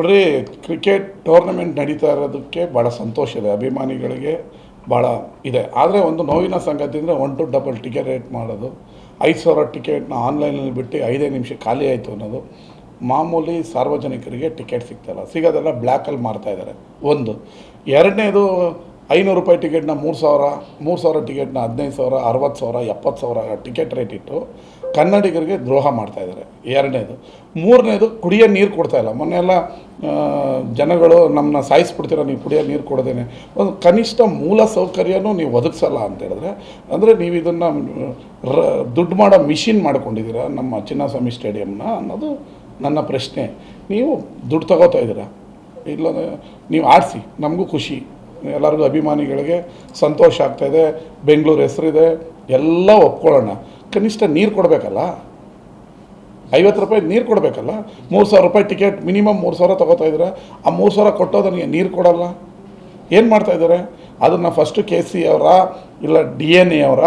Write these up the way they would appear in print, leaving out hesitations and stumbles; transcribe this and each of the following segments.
ನೋಡ್ರಿ, cricket tournament ನಡೀತಾ ಇರೋದಕ್ಕೆ ಭಾಳ ಸಂತೋಷ ಇದೆ, ಅಭಿಮಾನಿಗಳಿಗೆ ಭಾಳ ಇದೆ. ಆದರೆ ಒಂದು ನೋವಿನ ಸಂಗತಿ ಅಂದರೆ 1 to 2 ಟಿಕೆಟ್ ರೇಟ್ ಮಾಡೋದು, 5,000 ಟಿಕೆಟ್ನ ಆನ್ಲೈನಲ್ಲಿ ಬಿಟ್ಟು 5 ನಿಮಿಷ ಖಾಲಿ ಆಯಿತು ಅನ್ನೋದು. ಮಾಮೂಲಿ ಸಾರ್ವಜನಿಕರಿಗೆ ಟಿಕೆಟ್ ಸಿಗ್ತಾಯಿಲ್ಲ, ಸಿಗೋದೆಲ್ಲ ಬ್ಲ್ಯಾಕಲ್ಲಿ ಮಾರ್ತಾಯಿದ್ದಾರೆ. ಒಂದು. ಎರಡನೇದು, 500 ರೂಪಾಯಿ ಟಿಕೆಟ್ನ 3,000 ಟಿಕೆಟ್ನ 15,000, 60,000, 70,000 ಟಿಕೆಟ್ ರೇಟ್ ಇಟ್ಟು ಕನ್ನಡಿಗರಿಗೆ ದ್ರೋಹ ಮಾಡ್ತಾಯಿದ್ದಾರೆ. ಎರಡನೇದು. ಮೂರನೇದು, ಕುಡಿಯೋ ನೀರು ಕೊಡ್ತಾಯಿಲ್ಲ. ಮೊನ್ನೆ ಎಲ್ಲ ಜನಗಳು ನಮ್ಮನ್ನ ಸಾಯಿಸ್ಬಿಡ್ತೀರ ನೀವು ಕುಡಿಯೋ ನೀರು ಕೊಡೋದೇನೆ. ಒಂದು ಕನಿಷ್ಠ ಮೂಲ ಸೌಕರ್ಯನೂ ನೀವು ಒದಗಿಸಲ್ಲ ಅಂತ ಹೇಳಿದ್ರೆ, ಅಂದರೆ ನೀವು ಇದನ್ನು ದುಡ್ಡು ಮಾಡೋ ಮಿಷಿನ್ ಮಾಡ್ಕೊಂಡಿದ್ದೀರಾ ನಮ್ಮ ಚಿನ್ನಸ್ವಾಮಿ ಸ್ಟೇಡಿಯಮ್ನ ಅನ್ನೋದು ನನ್ನ ಪ್ರಶ್ನೆ. ನೀವು ದುಡ್ಡು ತಗೋತಾ ಇದ್ದೀರಾ, ಇಲ್ಲ ನೀವು ಆಡಿಸಿ, ನಮಗೂ ಖುಷಿ, ಎಲ್ಲರಿಗೂ ಅಭಿಮಾನಿಗಳಿಗೆ ಸಂತೋಷ ಆಗ್ತಾಯಿದೆ, ಬೆಂಗಳೂರು ಹೆಸರಿದೆ, ಎಲ್ಲ ಒಪ್ಕೊಳ್ಳೋಣ. ಕನಿಷ್ಠ ನೀರು ಕೊಡಬೇಕಲ್ಲ, 50 ರೂಪಾಯಿ ನೀರು ಕೊಡಬೇಕಲ್ಲ. 3,000 ರೂಪಾಯಿ ಟಿಕೆಟ್, ಮಿನಿಮಮ್ 3,000 ತೊಗೋತಾ ಇದ್ದೀರಾ. ಆ 3,000 ಕೊಟ್ಟೋದನಿಗೆ ನೀರು ಕೊಡಲ್ಲ, ಏನು ಮಾಡ್ತಾಯಿದ್ದಾರೆ? ಅದನ್ನು ಫಸ್ಟು KC ಅವರ, ಇಲ್ಲ DNA ಅವರ,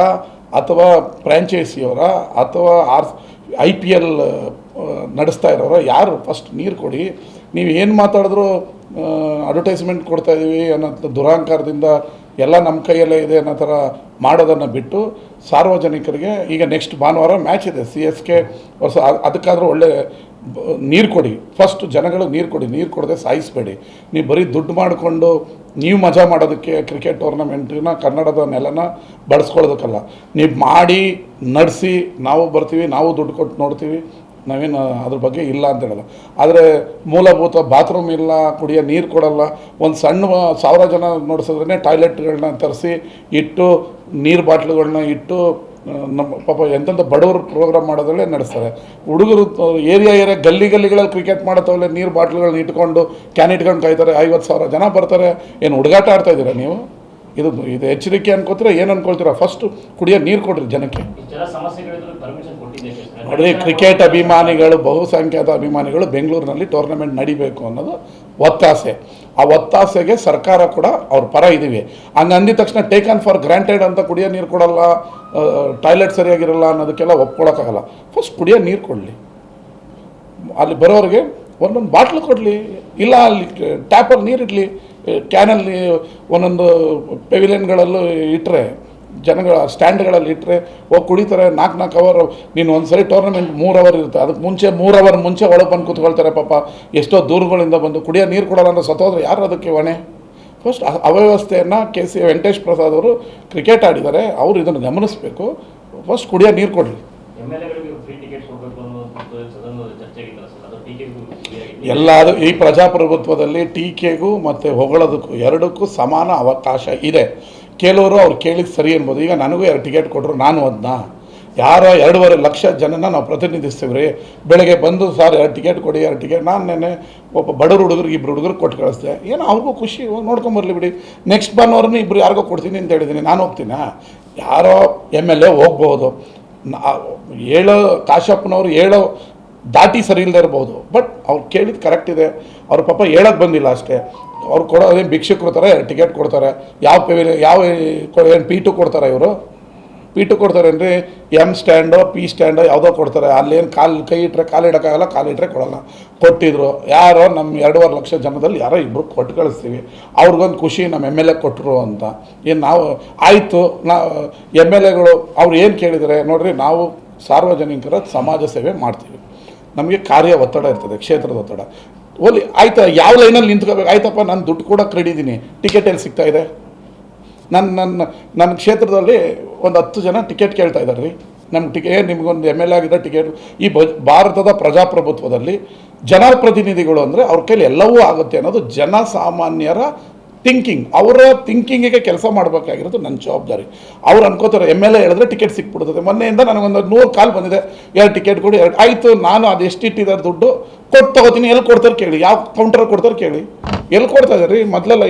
ಅಥವಾ ಫ್ರ್ಯಾಂಚೈಸಿಯವರ, ಅಥವಾ IPL ನಡೆಸ್ತಾ ಇರೋರ, ಯಾರು ಫಸ್ಟ್ ನೀರು ಕೊಡಿ. ನೀವು ಏನು ಮಾತಾಡಿದ್ರು ಅಡ್ವರ್ಟೈಸ್ಮೆಂಟ್ ಕೊಡ್ತಾಯಿದ್ದೀವಿ ಅನ್ನೋ ದುರಹಂಕಾರದಿಂದ ಎಲ್ಲ ನಮ್ಮ ಕೈಯಲ್ಲೇ ಇದೆ ಅನ್ನೋ ಥರ ಮಾಡೋದನ್ನು ಬಿಟ್ಟು ಸಾರ್ವಜನಿಕರಿಗೆ, ಈಗ ನೆಕ್ಸ್ಟ್ ಭಾನುವಾರ ಮ್ಯಾಚ್ ಇದೆ CSK ಹೊಸ, ಅದಕ್ಕಾದರೂ ಒಳ್ಳೆ ನೀರು ಕೊಡಿ. ಫಸ್ಟ್ ಜನಗಳಿಗೆ ನೀರು ಕೊಡಿ, ನೀರು ಕೊಡದೆ ಸಾಯಿಸಬೇಡಿ. ನೀವು ಬರೀ ದುಡ್ಡು ಮಾಡಿಕೊಂಡು ನೀವು ಮಜಾ ಮಾಡೋದಕ್ಕೆ ಕ್ರಿಕೆಟ್ ಟೂರ್ನಮೆಂಟಿನ ಕನ್ನಡದ ನೆಲನ ಬಳಸ್ಕೊಳ್ಳೋದಕ್ಕಲ್ಲ. ನೀವು ಮಾಡಿ ನಡೆಸಿ, ನಾವು ಬರ್ತೀವಿ, ನಾವು ದುಡ್ಡು ಕೊಟ್ಟು ನೋಡ್ತೀವಿ, ನಾವೇನು ಅದ್ರ ಬಗ್ಗೆ ಇಲ್ಲ ಅಂತ ಹೇಳಲ್ಲ. ಆದರೆ ಮೂಲಭೂತ ಬಾತ್ರೂಮ್ ಇಲ್ಲ, ಕುಡಿಯೋ ನೀರು ಕೊಡಲ್ಲ. ಒಂದು ಸಣ್ಣ 1,000 ಜನ ನೋಡಿಸಿದ್ರೇ ಟಾಯ್ಲೆಟ್ಗಳನ್ನ ತರಿಸಿ ಇಟ್ಟು, ನೀರು ಬಾಟ್ಲುಗಳನ್ನ ಇಟ್ಟು, ನಮ್ಮ ಪಾಪ ಎಂತೆಂಥ ಬಡವರು ಪ್ರೋಗ್ರಾಮ್ ಮಾಡೋದ್ರಲ್ಲೇ ನಡೆಸ್ತಾರೆ. ಹುಡುಗರು ಏರಿಯಾ ಗಲ್ಲಿಗಳಲ್ಲಿ ಕ್ರಿಕೆಟ್ ಮಾಡೋತವಲ್ಲೇ ನೀರು ಬಾಟ್ಲುಗಳನ್ನ ಇಟ್ಕೊಂಡು ಕ್ಯಾನ್ ಇಟ್ಕೊಂಡು ಕಾಯ್ತಾರೆ. 50,000 ಜನ ಬರ್ತಾರೆ. ಏನು ಹುಡುಗಾಟ ಆಡ್ತಾಯಿದ್ದೀರಾ ನೀವು? ಇದು ಎಚ್ಚರಿಕೆ ಅನ್ಕೋತೀರ, ಏನು ಅನ್ಕೊಳ್ತೀರಾ? ಫಸ್ಟು ಕುಡಿಯೋ ನೀರು ಕೊಡ್ರಿ ಜನಕ್ಕೆ. ನೋಡಿರಿ, ಕ್ರಿಕೆಟ್ ಅಭಿಮಾನಿಗಳು, ಬಹುಸಂಖ್ಯಾತ ಅಭಿಮಾನಿಗಳು ಬೆಂಗಳೂರಿನಲ್ಲಿ ಟೂರ್ನಮೆಂಟ್ ನಡಿಬೇಕು ಅನ್ನೋದು ಒತ್ತಾಸೆ. ಆ ಒತ್ತಾಸೆಗೆ ಸರ್ಕಾರ ಕೂಡ ಅವ್ರ ಪರ ಇದ್ದೀವಿ. ಹಂಗೆ ಅಂದಿದ ತಕ್ಷಣ ಟೇಕನ್ ಫಾರ್ ಗ್ರಾಂಟೆಡ್ ಅಂತ ಕುಡಿಯೋ ನೀರು ಕೊಡಲ್ಲ, ಟಾಯ್ಲೆಟ್ ಸರಿಯಾಗಿರಲ್ಲ ಅನ್ನೋದಕ್ಕೆಲ್ಲ ಒಪ್ಕೊಳ್ಳೋಕ್ಕಾಗಲ್ಲ. ಫಸ್ಟ್ ಕುಡಿಯೋ ನೀರು ಕೊಡಲಿ, ಅಲ್ಲಿ ಬರೋರಿಗೆ ಒಂದೊಂದು ಬಾಟ್ಲು ಕೊಡಲಿ, ಇಲ್ಲ ಅಲ್ಲಿ ಟ್ಯಾಪಲ್ಲಿ ನೀರಿಡಲಿ, ಕ್ಯಾನಲ್ಲಿ ಒಂದೊಂದು ಪೆವಿಲಿಯನ್ಗಳಲ್ಲೂ ಇಟ್ಟರೆ, ಜನಗಳ ಸ್ಟ್ಯಾಂಡ್ಗಳಲ್ಲಿ ಇಟ್ಟರೆ ಹೋಗಿ ಕುಡಿತಾರೆ. 4 ಅವರ್. ನೀನು ಒಂದು ಸರಿ ಟೂರ್ನಮೆಂಟ್ 3 ಅವರ್ ಇರುತ್ತೆ, ಅದಕ್ಕೆ ಮುಂಚೆ 3 ಅವರ್ ಮುಂಚೆ ಒಳಗೆ ಬಂದು ಕೂತ್ಕೊಳ್ತಾರೆ. ಪಾಪ ಎಷ್ಟೋ ದೂರಗಳಿಂದ ಬಂದು ಕುಡಿಯೋ ನೀರು ಕೊಡೋಲ್ಲ ಅಂದರೆ ಸತ್ತೋದ್ರೆ ಯಾರು ಅದಕ್ಕೆ ಹೊಣೆ? ಫಸ್ಟ್ ಅವ್ಯವಸ್ಥೆಯನ್ನು KC ವೆಂಕಟೇಶ್ ಪ್ರಸಾದ್ ಅವರು ಕ್ರಿಕೆಟ್ ಆಡಿದ್ದಾರೆ, ಅವರು ಇದನ್ನು ಗಮನಿಸಬೇಕು. ಫಸ್ಟ್ ಕುಡಿಯೋ ನೀರು ಕೊಡಲಿ. ಎಲ್ಲದು ಈ ಪ್ರಜಾಪ್ರಭುತ್ವದಲ್ಲಿ ಟೀಕೆಗೂ ಮತ್ತು ಹೊಗಳೋದಕ್ಕೂ ಎರಡಕ್ಕೂ ಸಮಾನ ಅವಕಾಶ ಇದೆ. ಕೆಲವರು ಅವ್ರು ಕೇಳಿದ ಸರಿ ಅನ್ಬೋದು. ಈಗ ನನಗೂ 2 ಟಿಕೆಟ್ ಕೊಟ್ಟರು, ನಾನು ಅದನ್ನ ಯಾರೋ 2.5 ಲಕ್ಷ ಜನನ ನಾವು ಪ್ರತಿನಿಧಿಸ್ತೀವಿ ರೀ. ಬೆಳಗ್ಗೆ ಬಂದು ಸರ್ 2 ಟಿಕೆಟ್ ಕೊಡಿ, 2 ಟಿಕೆಟ್. ನಾನು ನೆನ್ನೆ ಒಬ್ಬ ಬಡವ್ರ ಹುಡುಗರಿಗೆ 2 ಹುಡುಗರು ಕೊಟ್ಟು ಕಳಿಸ್ದೆ. ಏನೋ ಅವ್ರಿಗೂ ಖುಷಿ, ನೋಡ್ಕೊಂಬರ್ಲಿ ಬಿಡಿ. ನೆಕ್ಸ್ಟ್ ಭಾನುವಾರನೂ 2 ಯಾರಿಗೋ ಕೊಡ್ತೀನಿ ಅಂತ ಹೇಳಿದ್ದೀನಿ. ನಾನು ಹೋಗ್ತೀನಾ? ಯಾರೋ MLA ಹೋಗ್ಬೋದು, ಹೇಳೋ ಕಾಶಪ್ಪನವ್ರು ಹೇಳೋ ದಾಟಿ ಸರಿ ಇಲ್ಲದೆ ಇರ್ಬೋದು, ಬಟ್ ಅವ್ರು ಕೇಳಿದ್ದು ಕರೆಕ್ಟ್ ಇದೆ. ಅವ್ರ ಪಾಪ ಹೇಳೋಕ್ಕೆ ಬಂದಿಲ್ಲ ಅಷ್ಟೇ. ಅವ್ರು ಕೊಡೋದೇನು ಭಿಕ್ಷುಕರು ಥರ ಟಿಕೆಟ್ ಕೊಡ್ತಾರೆ. ಯಾವ ಏನು P2 ಕೊಡ್ತಾರೆ ಇವರು? P2 ಕೊಡ್ತಾರೇನ್ರಿ? M ಸ್ಟ್ಯಾಂಡೋ P ಸ್ಟ್ಯಾಂಡೋ ಯಾವುದೋ ಕೊಡ್ತಾರೆ. ಅಲ್ಲೇನು ಕೈ ಇಟ್ಟರೆ ಕಾಲು ಇಡೋಕ್ಕಾಗಲ್ಲ, ಕಾಲು ಇಟ್ಟರೆ ಕೊಡೋಲ್ಲ. ಕೊಟ್ಟಿದ್ರು ಯಾರೋ ನಮ್ಮ 2.5 ಲಕ್ಷ ಜನದಲ್ಲಿ ಯಾರೋ 2 ಕೊಟ್ಟು ಕಳಿಸ್ತೀವಿ. ಅವ್ರಿಗೊಂದು ಖುಷಿ, ನಮ್ಮ MLA ಕೊಟ್ಟರು ಅಂತ. ಏನು ನಾವು ಆಯಿತು, MLAಗಳು ಅವ್ರು ಏನು ಕೇಳಿದರೆ ನೋಡಿರಿ, ನಾವು ಸಾರ್ವಜನಿಕರ ಸಮಾಜ ಸೇವೆ ಮಾಡ್ತೀವಿ, ನಮಗೆ ಕಾರ್ಯ ಒತ್ತಡ ಇರ್ತದೆ, ಕ್ಷೇತ್ರದ ಒತ್ತಡ. ಓಲಿ ಆಯ್ತಾ, ಯಾವ ಲೈನಲ್ಲಿ ನಿಂತ್ಕೋಬೇಕು? ಆಯ್ತಪ್ಪ, ನಾನು ದುಡ್ಡು ಕೂಡ ಕ್ರೆಡಿದ್ದೀನಿ, ಟಿಕೆಟ್ ಎಲ್ಲಿ ಸಿಗ್ತಾಯಿದೆ? ನನ್ನ ಕ್ಷೇತ್ರದಲ್ಲಿ ಒಂದು 10 ಜನ ಟಿಕೆಟ್ ಕೇಳ್ತಾ ಇದ್ದಾರೆ ರೀ. ನಮ್ಮ ನಿಮಗೊಂದು MLA ಆಗಿದ್ದ ಟಿಕೆಟ್. ಈ ಭಾರತದ ಪ್ರಜಾಪ್ರಭುತ್ವದಲ್ಲಿ ಜನಪ್ರತಿನಿಧಿಗಳು ಅಂದರೆ ಅವ್ರ ಕೈಲಿ ಎಲ್ಲವೂ ಆಗುತ್ತೆ ಅನ್ನೋದು ಜನಸಾಮಾನ್ಯರ ಥಿಂಕಿಂಗ್. ಅವರ ಥಿಂಕಿಂಗಿಗೆ ಕೆಲಸ ಮಾಡಬೇಕಾಗಿರೋದು ನನ್ನ ಜವಾಬ್ದಾರಿ. ಅವ್ರು ಅನ್ಕೋತಾರೆ MLA ಹೇಳಿದ್ರೆ ಟಿಕೆಟ್ ಸಿಕ್ಬಿಡ್ತದೆ. ಮೊನ್ನೆಯಿಂದ ನನಗೊಂದು 100 ಕಾಲ್ ಬಂದಿದೆ, 2 ಟಿಕೆಟ್ ಕೊಡಿ. ಆಯಿತು, ನಾನು ಅದು ಎಷ್ಟು ಇಟ್ಟಿದ್ದಾರೆ ದುಡ್ಡು ಕೊಟ್ಟು ತೊಗೋತೀನಿ. ಎಲ್ಲಿ ಕೊಡ್ತಾರೆ ಕೇಳಿ, ಯಾವ ಕೌಂಟರ್ ಕೊಡ್ತಾರೆ ಕೇಳಿ, ಎಲ್ಲಿ ಕೊಡ್ತಾ ಇದ್ದಾರೆ ರೀ? ಮೊದಲೆಲ್ಲ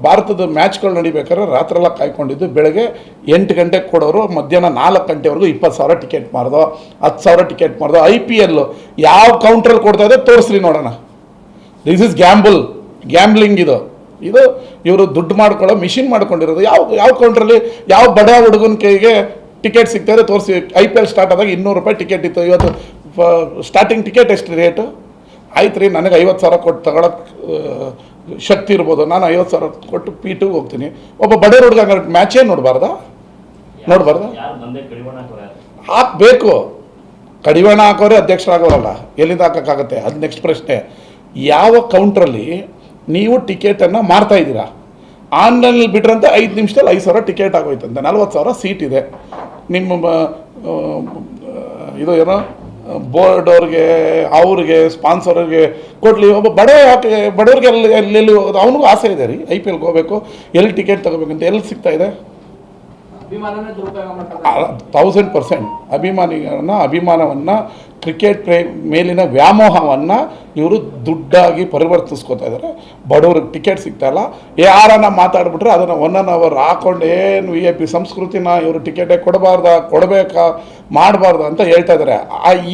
ಭಾರತದ ಮ್ಯಾಚ್ಗಳು ನಡಿಬೇಕಾದ್ರೆ ರಾತ್ರೆಲ್ಲ ಕಾಯ್ಕೊಂಡಿದ್ದು, ಬೆಳಗ್ಗೆ 8 ಗಂಟೆಗೆ ಕೊಡೋರು, ಮಧ್ಯಾಹ್ನ 4 ಗಂಟೆವರೆಗೂ 20,000 ಟಿಕೆಟ್ ಮಾರ್ದೋ, 10,000 ಟಿಕೆಟ್ ಮಾರ್ದೋ. IPL ಯಾವ ಕೌಂಟ್ರಲ್ಲಿ ಕೊಡ್ತಾ ಇದೆ ತೋರಿಸ್ರಿ ನೋಡೋಣ. This is gambling. ಇದು ಇವರು ದುಡ್ಡು ಮಾಡ್ಕೊಳ್ಳೋ ಮಿಷಿನ್ ಮಾಡ್ಕೊಂಡಿರೋದು. ಯಾವ ಕೌಂಟ್ರಲ್ಲಿ ಯಾವ ಬಡ ಹುಡುಗನ ಕೈಗೆ ಟಿಕೆಟ್ ಸಿಗ್ತಾಯಿದೆ ತೋರಿಸಿ. IPL ಸ್ಟಾರ್ಟ್ ಆದಾಗ 200 ರೂಪಾಯಿ ಟಿಕೆಟ್ ಇತ್ತು. ಇವತ್ತು ಸ್ಟಾರ್ಟಿಂಗ್ ಟಿಕೆಟ್ ಎಷ್ಟು ರೇಟು? ಆಯ್ತು ರೀ, ನನಗೆ 50,000 ಕೊಟ್ಟು ತಗೊಳಕ್ಕೆ ಶಕ್ತಿ ಇರ್ಬೋದು, ನಾನು 50,000 ಕೊಟ್ಟು P2 ಹೋಗ್ತೀನಿ. ಒಬ್ಬ ಬಡವ್ರ ಹುಡುಗ ಹಂಗಾರೆ ಮ್ಯಾಚೇ ನೋಡಬಾರ್ದಾ? ಹಾಕಬೇಕು. ಕಡಿವಾಣ ಹಾಕೋರೆ ಅಧ್ಯಕ್ಷರಾಗೋರಲ್ಲ, ಎಲ್ಲಿಂದ ಹಾಕೋಕ್ಕಾಗತ್ತೆ? ಅದು ನೆಕ್ಸ್ಟ್ ಪ್ರಶ್ನೆ. ಯಾವ ಕೌಂಟ್ರಲ್ಲಿ ನೀವು ಟಿಕೆಟನ್ನು ಮಾರ್ತಾ ಇದ್ದೀರಾ? ಆನ್ಲೈನಲ್ಲಿ ಬಿಟ್ರಂತೆ 5 ನಿಮಿಷದಲ್ಲಿ 5,000 ಟಿಕೆಟ್ ಆಗೋಯ್ತಂತೆ, 40,000 ಸೀಟ್ ಇದೆ. ನಿಮ್ಮ ಇದು ಏನೋ ಬೋರ್ಡ್ ಅವ್ರಿಗೆ, ಅವ್ರಿಗೆ ಸ್ಪಾನ್ಸರ್ಗೆ ಕೊಡಲಿ. ಒಬ್ಬ ಬಡವ್ರಿಗೆ ಎಲ್ಲೆಲ್ಲಿ ಅವನಿಗೂ ಆಸೆ ಇದೆ ರೀ, IPLಗೆ ಹೋಗಬೇಕು, ಎಲ್ಲಿ ಟಿಕೆಟ್ ತಗೋಬೇಕಂತ. ಎಲ್ಲಿ ಸಿಗ್ತಾ ಇದೆ? 1000% ಅಭಿಮಾನವನ್ನು, ಕ್ರಿಕೆಟ್ ಮೇಲಿನ ವ್ಯಾಮೋಹವನ್ನು ಇವರು ದುಡ್ಡಾಗಿ ಪರಿವರ್ತಿಸ್ಕೊತಾ ಇದ್ದಾರೆ. ಬಡವ್ರಿಗೆ ಟಿಕೆಟ್ ಸಿಗ್ತಾಯಿಲ್ಲ. ಯಾರನ್ನ ಮಾತಾಡ್ಬಿಟ್ರೆ ಅದನ್ನು 1 hour ಹಾಕೊಂಡು ಏನು VIP ಸಂಸ್ಕೃತಿನ ಇವರು ಟಿಕೆಟೇ ಕೊಡಬೇಕಾ ಮಾಡಬಾರ್ದು ಅಂತ ಹೇಳ್ತಾ ಇದ್ದಾರೆ.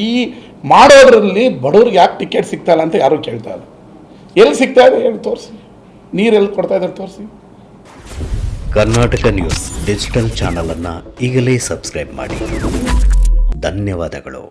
ಈ ಮಾಡೋದ್ರಲ್ಲಿ ಬಡವ್ರಿಗೆ ಯಾಕೆ ಟಿಕೆಟ್ ಸಿಗ್ತಾಯಿಲ್ಲ ಅಂತ ಯಾರೂ ಕೇಳ್ತಾ ಇಲ್ಲ. ಎಲ್ಲಿ ಸಿಗ್ತಾ ಇದೆ ಹೇಳಿ ತೋರಿಸಿ. ನೀರು ಎಲ್ಲಿ ಕೊಡ್ತಾ ಇದ್ದಾರೆ ತೋರಿಸಿ. ಕರ್ನಾಟಕ ನ್ಯೂಸ್ ಡಿಜಿಟಲ್ ಚಾನಲನ್ನು ಈಗಲೇ ಸಬ್ಸ್ಕ್ರೈಬ್ ಮಾಡಿ. ಧನ್ಯವಾದಗಳು.